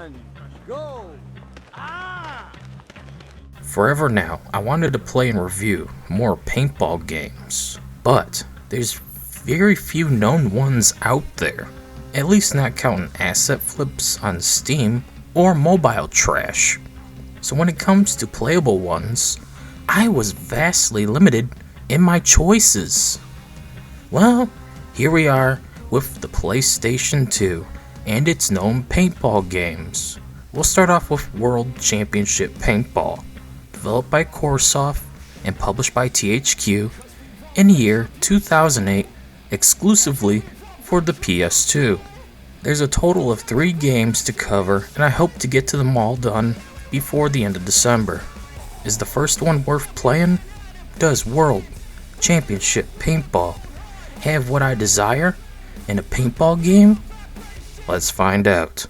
1, go! Forever now, I wanted to play and review more paintball games, but there's very few known ones out there, at least not counting asset flips on Steam or mobile trash. So when it comes to playable ones, I was vastly limited in my choices. Well, here we are with the PlayStation 2 and its known paintball games. We'll start off with World Championship Paintball, developed by Coresoft and published by THQ in the year 2008 exclusively for the PS2. There's a total of 3 games to cover, and I hope to get to them all done before the end of December. Is the first one worth playing? Does World Championship Paintball have what I desire in a paintball game? Let's find out.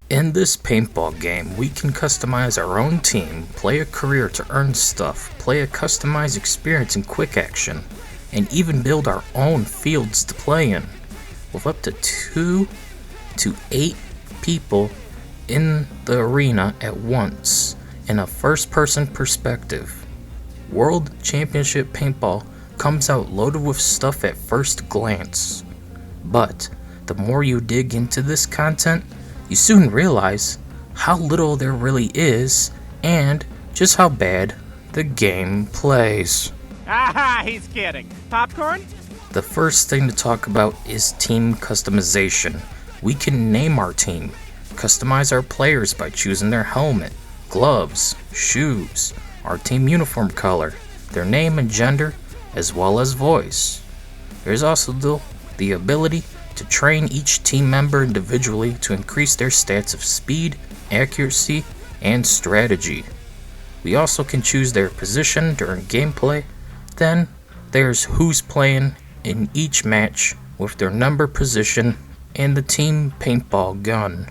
In this paintball game, we can customize our own team, play a career to earn stuff, play a customized experience in quick action, and even build our own fields to play in, with up to 2 to 8 people in the arena at once, in a first-person perspective. World Championship Paintball comes out loaded with stuff at first glance, but the more you dig into this content, you soon realize how little there really is and just how bad the game plays. Aha, he's kidding. Popcorn? The first thing to talk about is team customization. We can name our team, customize our players by choosing their helmet, gloves, shoes, our team uniform color, their name and gender, as well as voice. There's also the ability to train each team member individually to increase their stats of speed, accuracy, and strategy. We also can choose their position during gameplay. Then there's who's playing in each match with their number, position, and the team paintball gun.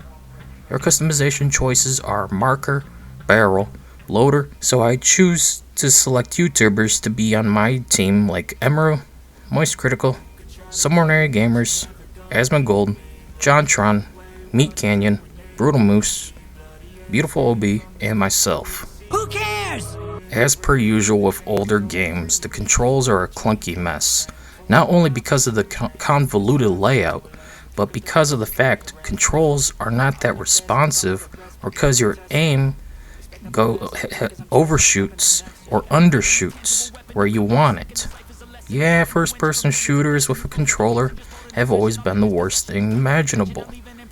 Our customization choices are marker, barrel, loader, so I choose to select YouTubers to be on my team like Emeru, Moist Critical, Some Ordinary Gamers, Asmongold, JonTron, Meat Canyon, Brutal Moose, Beautiful OB, and myself. Who cares? As per usual with older games, the controls are a clunky mess, not only because of the convoluted layout, but because of the fact controls are not that responsive, or because your aim overshoots or undershoots where you want it. Yeah, first-person shooters with a controller have always been the worst thing imaginable.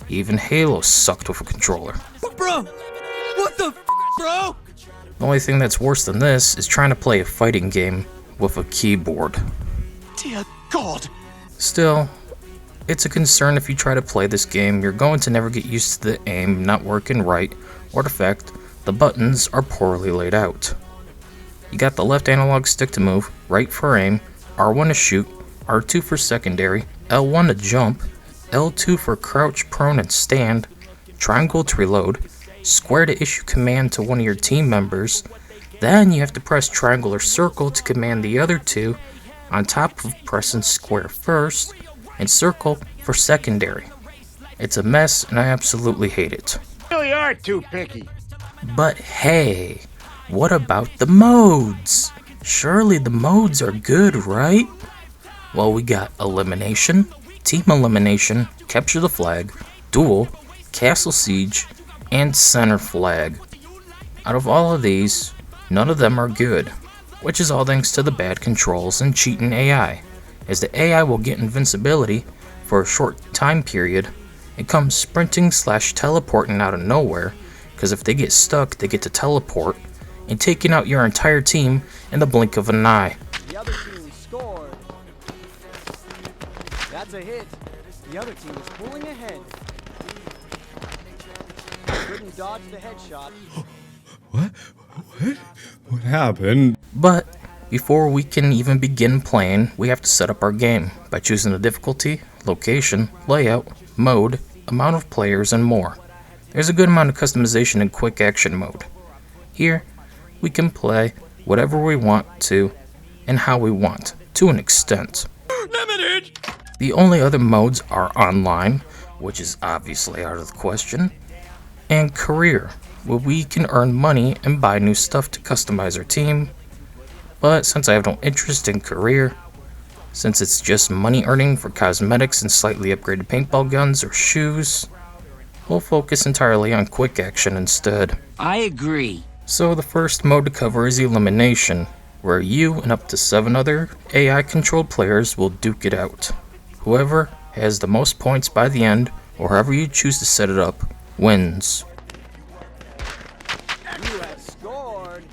Even Halo sucked with a controller. But bro, what the bro? The only thing that's worse than this is trying to play a fighting game with a keyboard. Dear God. Still, it's a concern if you try to play this game, you're going to never get used to the aim not working right, or the fact the buttons are poorly laid out. You got the left analog stick to move, right for aim, R1 to shoot, R2 for secondary, L1 to jump, L2 for crouch, prone, and stand, triangle to reload, square to issue command to one of your team members, then you have to press triangle or circle to command the other two, on top of pressing square first, and circle for secondary. It's a mess and I absolutely hate it. You really are too picky. But hey, what about the modes? Surely the modes are good, right? Well, we got elimination, team elimination, capture the flag, duel, castle siege, and center flag. Out of all of these, none of them are good, which is all thanks to the bad controls and cheating AI, as the AI will get invincibility for a short time period and come sprinting / teleporting out of nowhere, because if they get stuck, they get to teleport, and taking out your entire team in the blink of an eye. The other team scored. That's a hit. The other team is pulling ahead. Couldn't dodge the headshot. What happened? But before we can even begin playing, we have to set up our game by choosing the difficulty, location, layout, mode, amount of players, and more. There's a good amount of customization in quick action mode. Here, we can play whatever we want to and how we want, to an extent. Limited! The only other modes are online, which is obviously out of the question, and career, where we can earn money and buy new stuff to customize our team. But since I have no interest in career, since it's just money earning for cosmetics and slightly upgraded paintball guns or shoes, we'll focus entirely on quick action instead. I agree. So the first mode to cover is elimination, where you and up to 7 other AI controlled players will duke it out. Whoever has the most points by the end, or however you choose to set it up, wins. You have scored.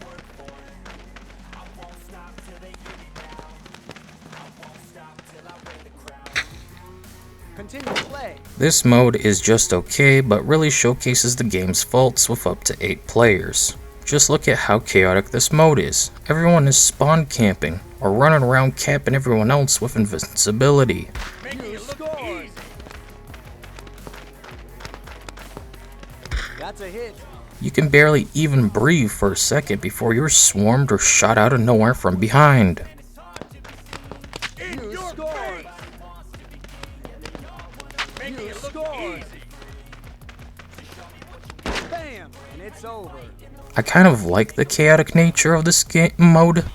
Continue play. This mode is just okay, but really showcases the game's faults with up to 8 players. Just look at how chaotic this mode is. Everyone is spawn camping, or running around capping everyone else with invincibility. You scored. That's a hit. You can barely even breathe for a second before you're swarmed or shot out of nowhere from behind. You scored. You scored. Bam, and it's over. I kind of like the chaotic nature of this game mode,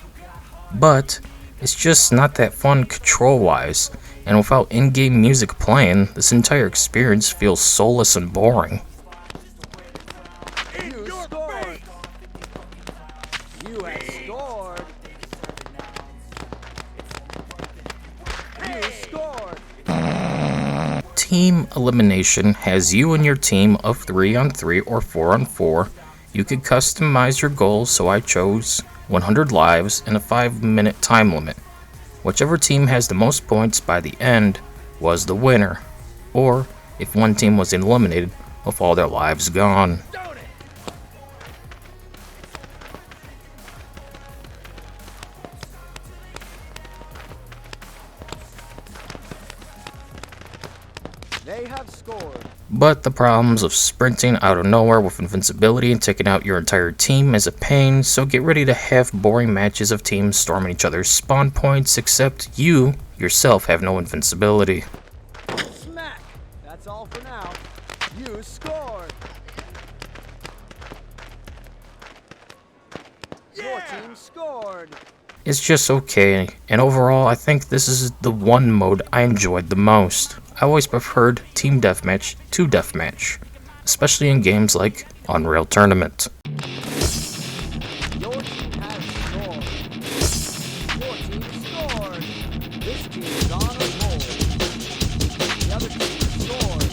but it's just not that fun control-wise, and without in-game music playing, this entire experience feels soulless and boring. You scored. You have scored. You scored. Team elimination has you and your team of 3-on-3 or 4-on-4. You could customize your goals, so I chose 100 lives and a 5-minute time limit. Whichever team has the most points by the end was the winner, or if one team was eliminated with all their lives gone. They have scored. But the problems of sprinting out of nowhere with invincibility and taking out your entire team is a pain, so get ready to have boring matches of teams storming each other's spawn points, except you yourself have no invincibility. Smack. That's all for now. You scored. Your team scored. It's just okay, and overall I think this is the one mode I enjoyed the most. I always preferred Team Deathmatch to Deathmatch, especially in games like Unreal Tournament. Your team has scored. Your team scored. This team is on a roll. The other team scored.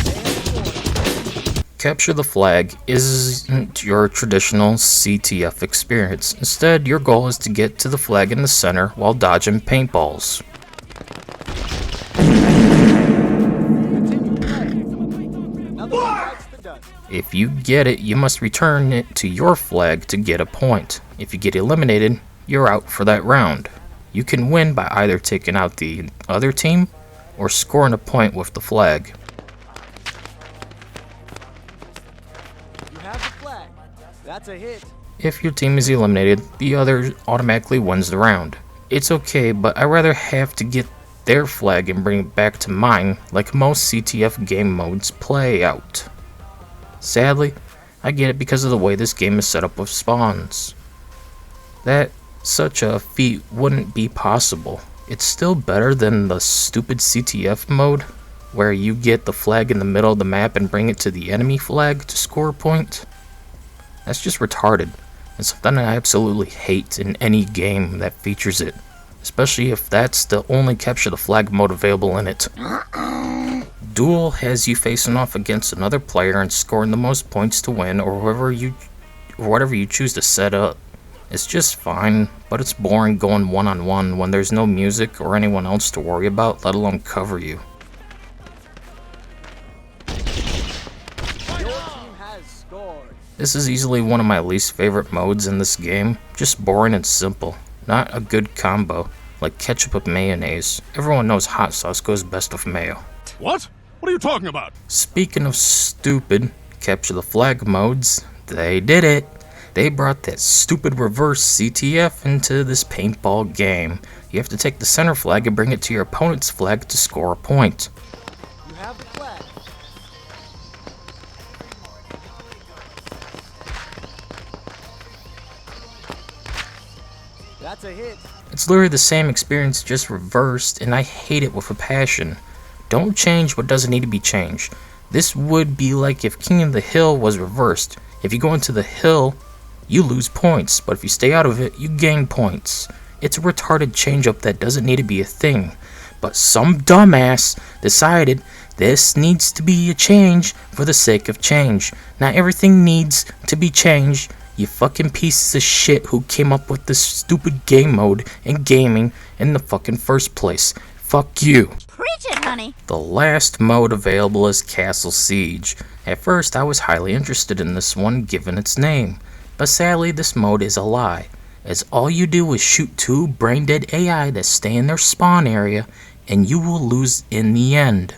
They have scored. Capture the Flag isn't your traditional CTF experience. Instead, your goal is to get to the flag in the center while dodging paintballs. Continue play. Another one bites the dust. If you get it, you must return it to your flag to get a point. If you get eliminated, you're out for that round. You can win by either taking out the other team or scoring a point with the flag. You have the flag. That's a hit. If your team is eliminated, the other automatically wins the round. It's okay, but I'd rather have to get their flag and bring it back to mine like most CTF game modes play out. Sadly, I get it because of the way this game is set up with spawns. That such a feat wouldn't be possible. It's still better than the stupid CTF mode, where you get the flag in the middle of the map and bring it to the enemy flag to score a point. That's just retarded, and something I absolutely hate in any game that features it, especially if that's the only capture the flag mode available in it. Duel has you facing off against another player and scoring the most points to win, or whatever you choose to set up. It's just fine, but it's boring going one-on-one when there's no music or anyone else to worry about, let alone cover you. Your team has scored. This is easily one of my least favorite modes in this game. Just boring and simple. Not a good combo, like ketchup with mayonnaise. Everyone knows hot sauce goes best with mayo. What? What are you talking about? Speaking of stupid capture the flag modes, They did it. They brought that stupid reverse CTF into this paintball game. You have to take the center flag and bring it to your opponent's flag to score a point. You have the flag. That's a hit. It's literally the same experience, just reversed, and I hate it with a passion. Don't change what doesn't need to be changed. This would be like if King of the Hill was reversed. If you go into the hill, you lose points, but if you stay out of it, you gain points. It's a retarded change-up that doesn't need to be a thing. But some dumbass decided this needs to be a change for the sake of change. Not everything needs to be changed. You fucking pieces of shit who came up with this stupid game mode and gaming in the fucking first place. Fuck you. Preach it, honey. The last mode available is Castle Siege. At first, I was highly interested in this one given its name. But sadly, this mode is a lie, as all you do is shoot two brain-dead AI that stay in their spawn area, and you will lose in the end.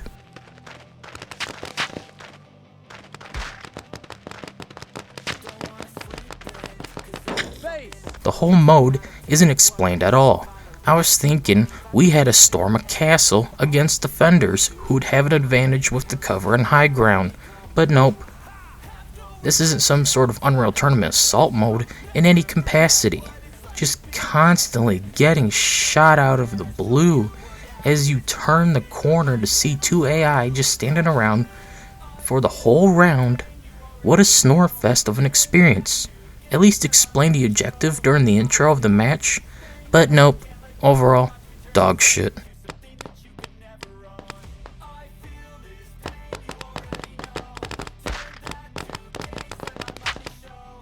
The whole mode isn't explained at all. I was thinking we had to storm a castle against defenders who'd have an advantage with the cover and high ground, but nope. This isn't some sort of Unreal Tournament assault mode in any capacity. Just constantly getting shot out of the blue as you turn the corner to see two AI just standing around for the whole round. What a snore fest of an experience. At least explain the objective during the intro of the match, but nope, overall, dog shit.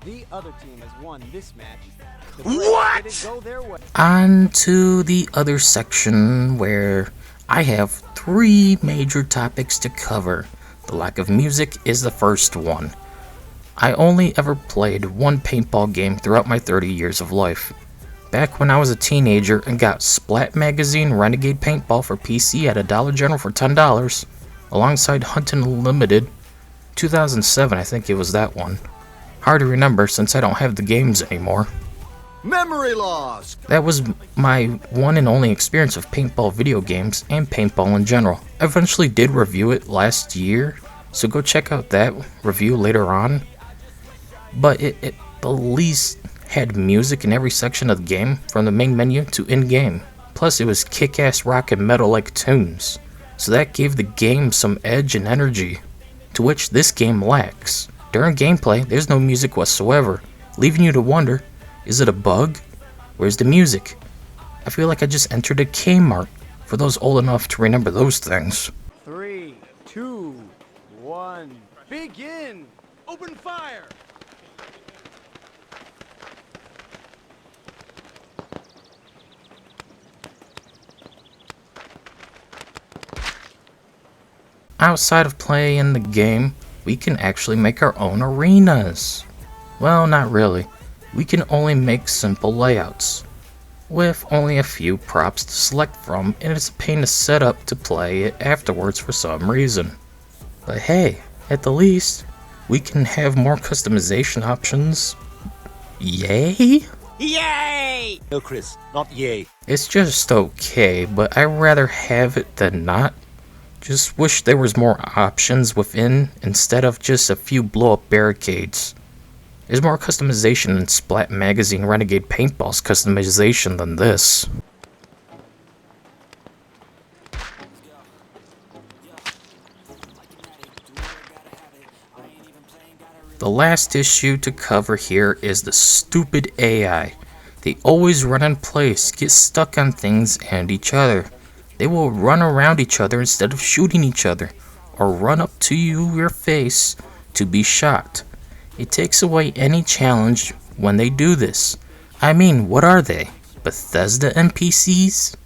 The other team has won this match. The What? Didn't go their way. On to the other section where I have three major topics to cover. The lack of music is the first one. I only ever played one paintball game throughout my 30 years of life. Back when I was a teenager and got Splat Magazine Renegade Paintball for PC at a Dollar General for $10, alongside Huntin' Unlimited, 2007 I think it was that one. Hard to remember since I don't have the games anymore. Memory loss. That was my one and only experience of paintball video games and paintball in general. I eventually did review it last year, so go check out that review later on. But it at least had music in every section of the game, from the main menu to in-game. Plus it was kick-ass rock and metal-like tunes, so that gave the game some edge and energy, to which this game lacks. During gameplay, there's no music whatsoever, leaving you to wonder, is it a bug? Where's the music? I feel like I just entered a Kmart, for those old enough to remember those things. 3, 2, 1, begin! Open fire! Outside of playing the game, we can actually make our own arenas. Well, not really. We can only make simple layouts, with only a few props to select from, and it's a pain to set up to play it afterwards for some reason. But hey, at the least, we can have more customization options. Yay? Yay! No, Chris, not yay. It's just okay, but I'd rather have it than not. Just wish there was more options within instead of just a few blow-up barricades. There's more customization in Splat Magazine Renegade Paintball's customization than this. The last issue to cover here is the stupid AI. They always run in place, get stuck on things and each other. They will run around each other instead of shooting each other, or run up to your face to be shot. It takes away any challenge when they do this. I mean, what are they? Bethesda NPCs?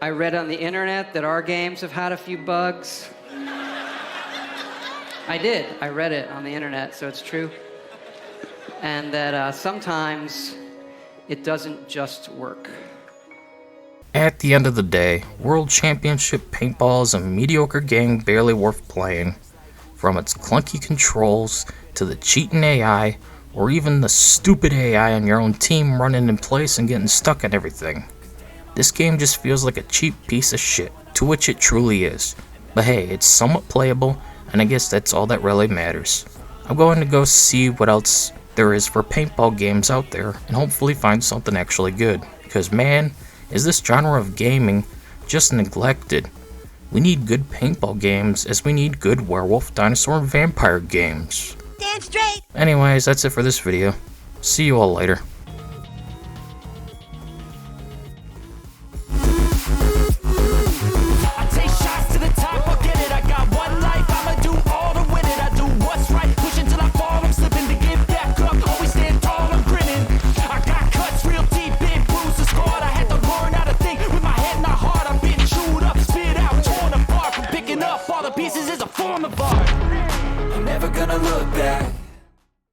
I read on the internet that our games have had a few bugs. I did. I read it on the internet, so it's true. and that sometimes it doesn't just work. At the end of the day, World Championship Paintball is a mediocre game barely worth playing. From its clunky controls, to the cheating AI, or even the stupid AI on your own team running in place and getting stuck on everything. This game just feels like a cheap piece of shit, to which it truly is. But hey, it's somewhat playable, and I guess that's all that really matters. I'm going to go see what else there is for paintball games out there, and hopefully find something actually good. Because man, is this genre of gaming just neglected. We need good paintball games as we need good werewolf, dinosaur, and vampire games. Damn straight! Anyways, that's it for this video. See you all later. I take shots to the top, forget it. I got one life, I'ma do all to win it. I do what's right, push until I fall. I'm slipping to get back up, always stand tall, I'm grinning. I got cuts real deep, big bruises scarred. I had to learn how to think with my head and my heart. I've been chewed up, spit out, torn apart. From picking up all the pieces is a form of art. I'm never gonna look back.